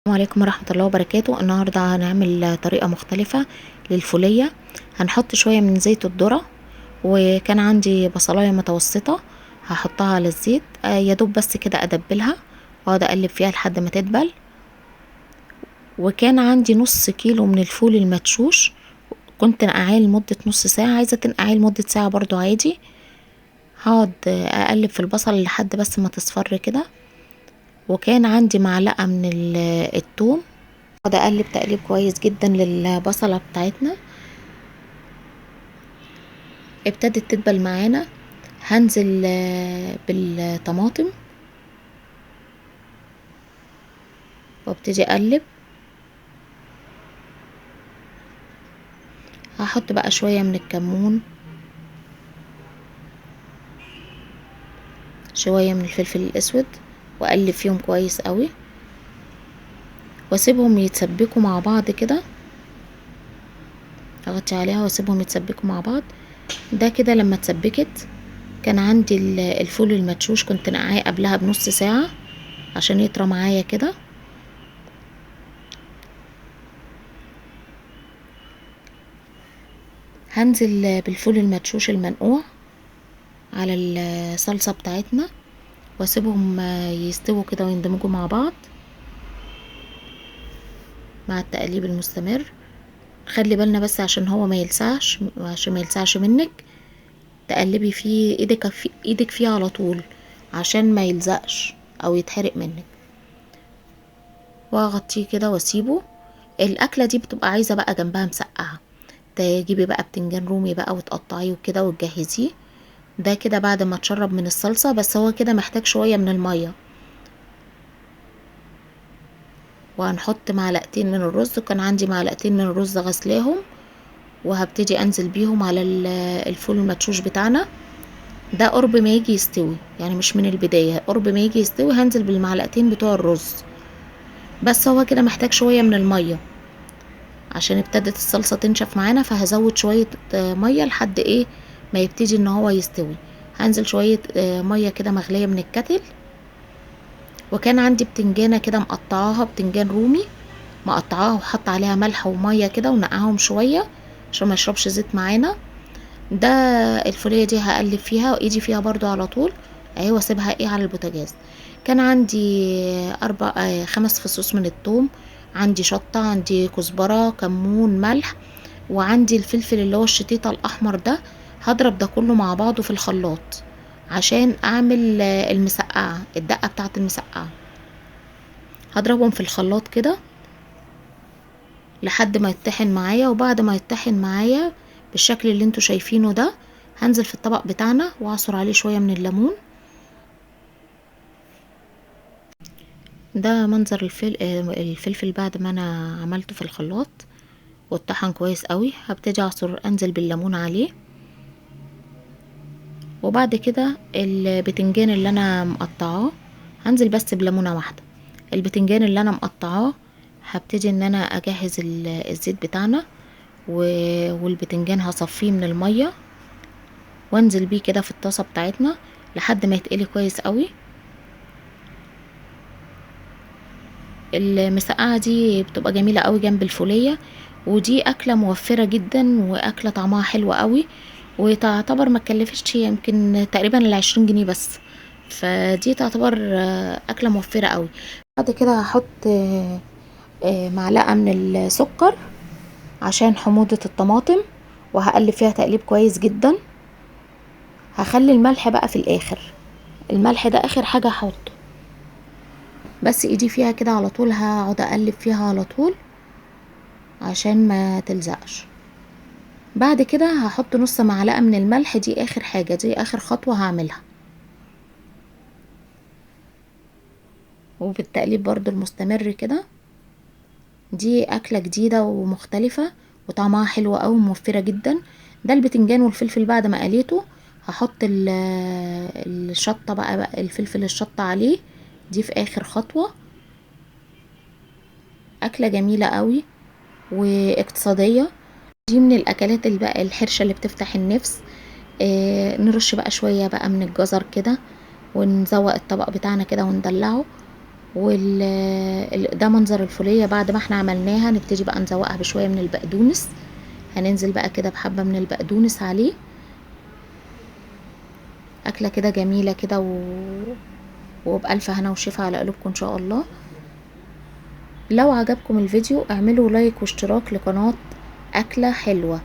السلام عليكم ورحمة الله وبركاته. النهاردة هنعمل طريقة مختلفة للفولية. هنحط شوية من زيت الذرة، وكان عندي بصلاية متوسطة هحطها على الزيت، يدوب بس كده ادبلها واقعد اقلب فيها لحد ما تدبل. وكان عندي نص كيلو من الفول المدشوش، كنت نقعاه لمدة نص ساعة، عايزة تنقعيه لمدة ساعة برضو عادي. هقعد اقلب في البصل لحد بس ما تصفر كده. وكان عندي معلقة من الثوم، اقعد اقلب تقليب كويس جدا للبصلة بتاعتنا. ابتدت تدبل معانا، هنزل بالطماطم وابتدي اقلب. هحط بقى شوية من الكمون، شوية من الفلفل الاسود، واقلب فيهم كويس قوي واسيبهم يتسبكوا مع بعض كده. اغطي عليها واسيبهم يتسبكوا مع بعض. ده كده لما اتسبكت، كان عندي الفول المدشوش كنت نقعاه قبلها بنص ساعة عشان يطرى معايا كده. هنزل بالفول المدشوش المنقوع على الصلصة بتاعتنا واسيبهم يستووا كده ويندمجوا مع بعض مع التقليب المستمر. خلي بالنا بس عشان هو ما يلسعش، عشان ما يلسعش منك تقلبي فيه ايدك فيه على طول عشان ما يلزقش او يتحرق منك. واغطيه كده واسيبه. الاكله دي بتبقى عايزه بقى جنبها مسقعه، تجيبي بقى بتنجان رومي بقى وتقطعيه وكده وتجهزيه. ده كده بعد ما تشرب من الصلصه، بس هو كده محتاج شويه من الميه. وهنحط معلقتين من الرز، كان عندي معلقتين من الرز غسلاهم، وهبتدي انزل بيهم على الفول المدشوش بتاعنا. ده قرب ما يجي يستوي، يعني مش من البداية، قرب ما يجي يستوي هنزل بالمعلقتين بتوع الرز. بس هو كده محتاج شوية من المية عشان ابتدت الصلصة تنشف معانا، فهزود شوية مية لحد ايه ما يبتدي ان هو يستوي. هنزل شوية مية كده مغلية من الكتل. وكان عندي بتنجانة كده مقطعاها، بتنجان رومي مقطعاها وحط عليها ملح ومية كده ونقعهم شوية عشان ما يشربش زيت معانا. ده الفولية دي هقلب فيها وايدي فيها برضو على طول اهي، واسيبها ايه على البوتاجاز. كان عندي 5 فصوص من الثوم، عندي شطة، عندي كزبرة، كمون، ملح، وعندي الفلفل اللي هو الشطيطة الاحمر ده. هضرب ده كله مع بعضه في الخلاط عشان اعمل المسقعة، الدقة بتاعت المسقعة. هضربهم في الخلاط كده لحد ما يتطحن معايا. وبعد ما يتطحن معايا بالشكل اللي انتوا شايفينه ده، هنزل في الطبق بتاعنا واعصر عليه شوية من الليمون. ده منظر الفلفل بعد ما انا عملته في الخلاط واتطحن كويس قوي. هبتدي اعصر انزل بالليمون عليه. وبعد كده البتنجان اللي انا مقطعاه هنزل بس بليمونة واحدة. البتنجان اللي انا مقطعاه هبتدي ان انا اجهز الزيت بتاعنا، والبتنجان هصفيه من المية وانزل بيه كده في الطاسة بتاعتنا لحد ما يتقلي كويس قوي. المسقعة دي بتبقى جميلة قوي جنب الفولية، ودي اكلة موفرة جدا واكلة طعمها حلو قوي، وتعتبر ما تكلفتش يمكن تقريبا ال20 جنيه بس. فدي تعتبر اكلة موفرة قوي. بعد كده هحط معلقة من السكر عشان حموضة الطماطم، وهقلب فيها تقليب كويس جدا. هخلي الملح بقى في الاخر، الملح ده اخر حاجة هحطه، بس ايدي فيها كده على طول، هقعد اقلب فيها على طول عشان ما تلزقش. بعد كده هحط نص معلقة من الملح، دي اخر حاجة، دي اخر خطوة هعملها. وبالتقليب برضو المستمر كده. دي اكلة جديدة ومختلفة وطعمها حلو قوي وموفرة جدا. ده البتنجان والفلفل بعد ما قليته هحط الشطة بقى الفلفل الشطة عليه، دي في اخر خطوة. اكلة جميلة قوي واقتصادية. دي من الاكلات اللي بقى الحرشة اللي بتفتح النفس. نرش بقى شوية بقى من الجزر كده ونزوق الطبق بتاعنا كده وندلعه. ده منظر الفولية بعد ما احنا عملناها. نبتدي بقى نزوقها بشوية من البقدونس، هننزل بقى كده بحبة من البقدونس عليه. أكلة كده جميلة كده وبألف هنا وشفا على قلوبكم إن شاء الله. لو عجبكم الفيديو اعملوا لايك واشتراك لقناة أكلة حلوة.